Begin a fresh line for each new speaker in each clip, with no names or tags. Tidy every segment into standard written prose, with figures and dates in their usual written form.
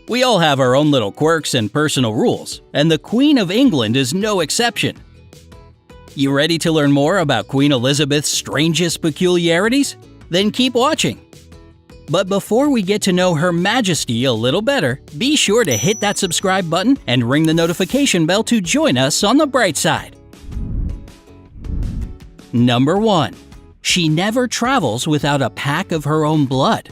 We all have our own little quirks and personal rules, and the Queen of England is no exception. You ready to learn more about Queen Elizabeth's strangest peculiarities? Then keep watching. But before we get to know Her Majesty a little better, be sure to hit that subscribe button and ring the notification bell to join us on the bright side. Number 1. She never travels without a pack of her own blood.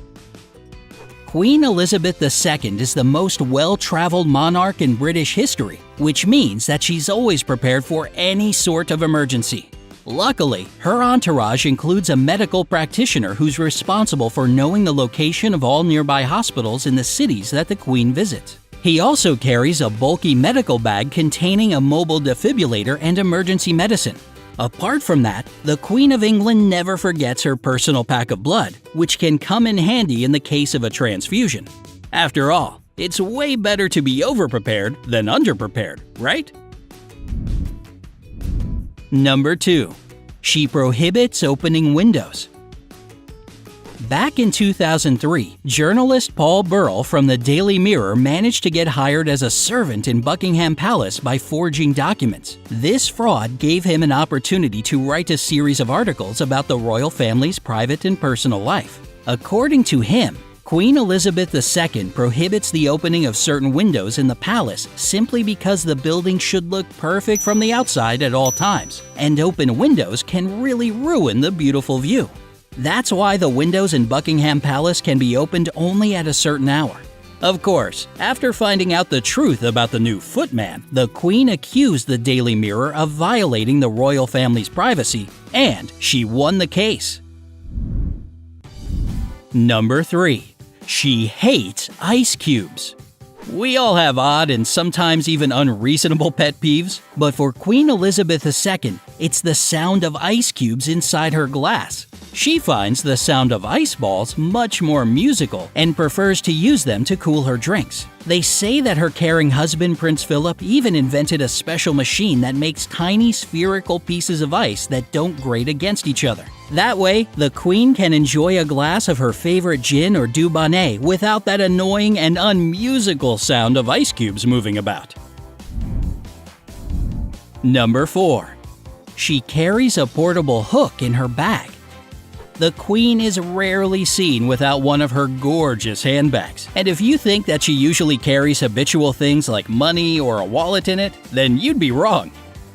Queen Elizabeth II is the most well-traveled monarch in British history, which means that she's always prepared for any sort of emergency. Luckily, her entourage includes a medical practitioner who's responsible for knowing the location of all nearby hospitals in the cities that the Queen visits. He also carries a bulky medical bag containing a mobile defibrillator and emergency medicine. Apart from that, the Queen of England never forgets her personal pack of blood, which can come in handy in the case of a transfusion. After all, it's way better to be overprepared than underprepared, right? Number 2. She prohibits opening windows. Back in 2003, journalist Paul Burrell from the Daily Mirror managed to get hired as a servant in Buckingham Palace by forging documents. This fraud gave him an opportunity to write a series of articles about the royal family's private and personal life. According to him, Queen Elizabeth II prohibits the opening of certain windows in the palace simply because the building should look perfect from the outside at all times, and open windows can really ruin the beautiful view. That's why the windows in Buckingham Palace can be opened only at a certain hour. Of course, after finding out the truth about the new footman, the Queen accused the Daily Mirror of violating the royal family's privacy, and she won the case. Number 3. She hates ice cubes. We all have odd and sometimes even unreasonable pet peeves, but for Queen Elizabeth II, it's the sound of ice cubes inside her glass. She finds the sound of ice balls much more musical and prefers to use them to cool her drinks. They say that her caring husband, Prince Philip, even invented a special machine that makes tiny spherical pieces of ice that don't grate against each other. That way, the Queen can enjoy a glass of her favorite gin or Dubonnet without that annoying and unmusical sound of ice cubes moving about. Number 4. She carries a portable hook in her bag. The Queen is rarely seen without one of her gorgeous handbags, and if you think that she usually carries habitual things like money or a wallet in it, then you'd be wrong.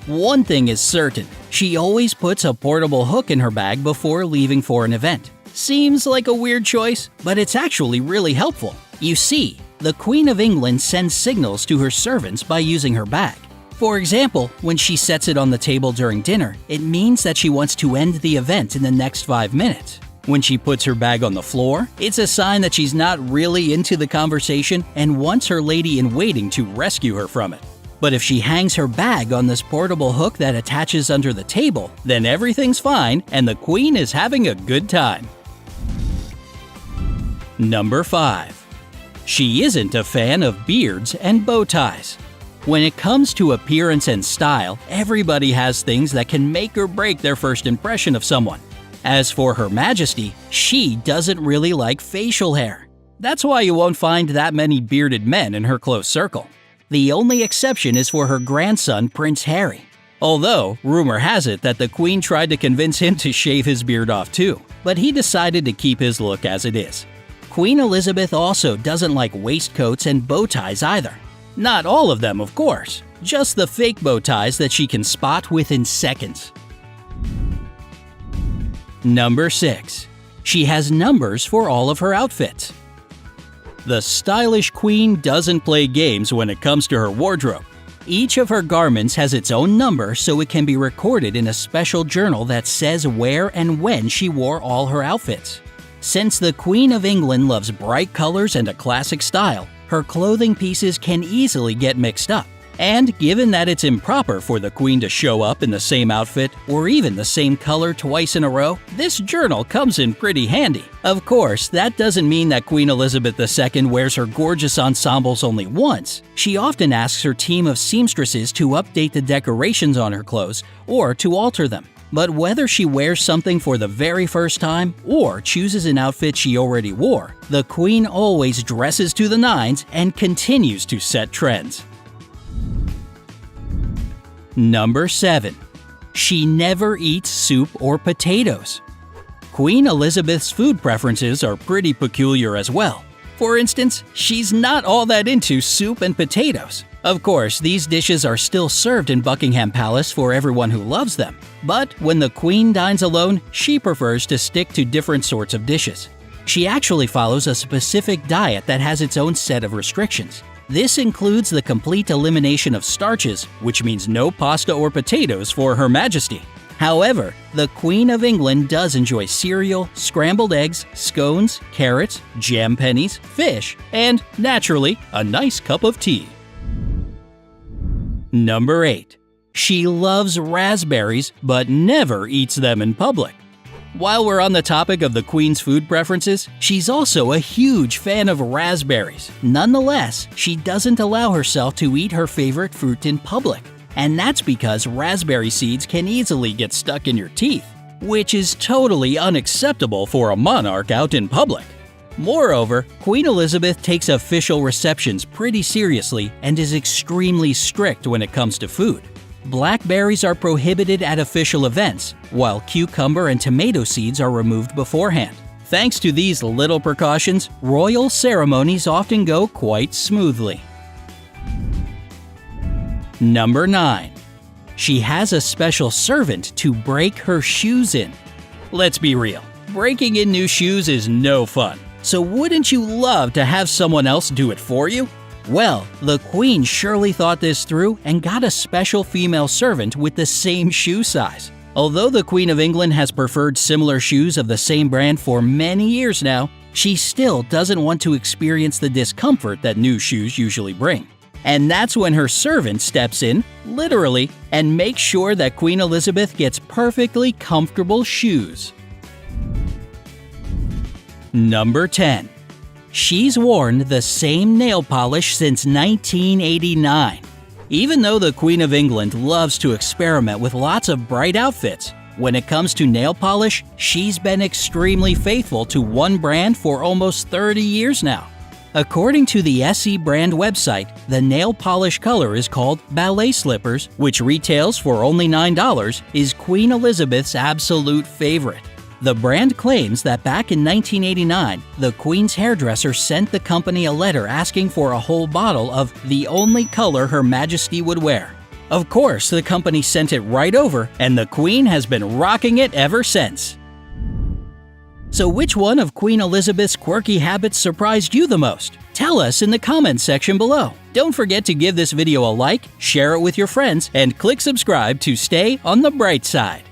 One thing is certain, she always puts a portable hook in her bag before leaving for an event. Seems like a weird choice, but it's actually really helpful. You see, the Queen of England sends signals to her servants by using her bag. For example, when she sets it on the table during dinner, it means that she wants to end the event in the next 5 minutes. When she puts her bag on the floor, it's a sign that she's not really into the conversation and wants her lady-in-waiting to rescue her from it. But if she hangs her bag on this portable hook that attaches under the table, then everything's fine and the Queen is having a good time. Number 5. She isn't a fan of beards and bow ties. When it comes to appearance and style, everybody has things that can make or break their first impression of someone. As for Her Majesty, she doesn't really like facial hair. That's why you won't find that many bearded men in her close circle. The only exception is for her grandson, Prince Harry. Although, rumor has it that the Queen tried to convince him to shave his beard off too, but he decided to keep his look as it is. Queen Elizabeth also doesn't like waistcoats and bow ties either. Not all of them, of course, just the fake bow ties that she can spot within seconds. Number 6. She has numbers for all of her outfits. The stylish Queen doesn't play games when it comes to her wardrobe. Each of her garments has its own number so it can be recorded in a special journal that says where and when she wore all her outfits. Since the Queen of England loves bright colors and a classic style, her clothing pieces can easily get mixed up. And given that it's improper for the Queen to show up in the same outfit or even the same color twice in a row, this journal comes in pretty handy. Of course, that doesn't mean that Queen Elizabeth II wears her gorgeous ensembles only once. She often asks her team of seamstresses to update the decorations on her clothes or to alter them. But whether she wears something for the very first time or chooses an outfit she already wore, the Queen always dresses to the nines and continues to set trends. Number 7. She never eats soup or potatoes. Queen Elizabeth's food preferences are pretty peculiar as well. For instance, she's not all that into soup and potatoes. Of course, these dishes are still served in Buckingham Palace for everyone who loves them. But when the Queen dines alone, she prefers to stick to different sorts of dishes. She actually follows a specific diet that has its own set of restrictions. This includes the complete elimination of starches, which means no pasta or potatoes for Her Majesty. However, the Queen of England does enjoy cereal, scrambled eggs, scones, carrots, jam pennies, fish, and, naturally, a nice cup of tea. Number 8. She loves raspberries but never eats them in public. While we're on the topic of the Queen's food preferences, she's also a huge fan of raspberries. Nonetheless, she doesn't allow herself to eat her favorite fruit in public. And that's because raspberry seeds can easily get stuck in your teeth, which is totally unacceptable for a monarch out in public. Moreover, Queen Elizabeth takes official receptions pretty seriously and is extremely strict when it comes to food. Blackberries are prohibited at official events, while cucumber and tomato seeds are removed beforehand. Thanks to these little precautions, royal ceremonies often go quite smoothly. Number 9. She has a special servant to break her shoes in. Let's be real, breaking in new shoes is no fun. So wouldn't you love to have someone else do it for you? Well, the Queen surely thought this through and got a special female servant with the same shoe size. Although the Queen of England has preferred similar shoes of the same brand for many years now, she still doesn't want to experience the discomfort that new shoes usually bring. And that's when her servant steps in, literally, and makes sure that Queen Elizabeth gets perfectly comfortable shoes. Number 10. She's worn the same nail polish since 1989. Even though the Queen of England loves to experiment with lots of bright outfits, when it comes to nail polish, she's been extremely faithful to one brand for almost 30 years now. According to the SE brand website, the nail polish color is called Ballet Slippers, which retails for only $9, is Queen Elizabeth's absolute favorite. The brand claims that back in 1989, the Queen's hairdresser sent the company a letter asking for a whole bottle of the only color Her Majesty would wear. Of course, the company sent it right over, and the Queen has been rocking it ever since. So which one of Queen Elizabeth's quirky habits surprised you the most? Tell us in the comments section below. Don't forget to give this video a like, share it with your friends, and click subscribe to stay on the bright side.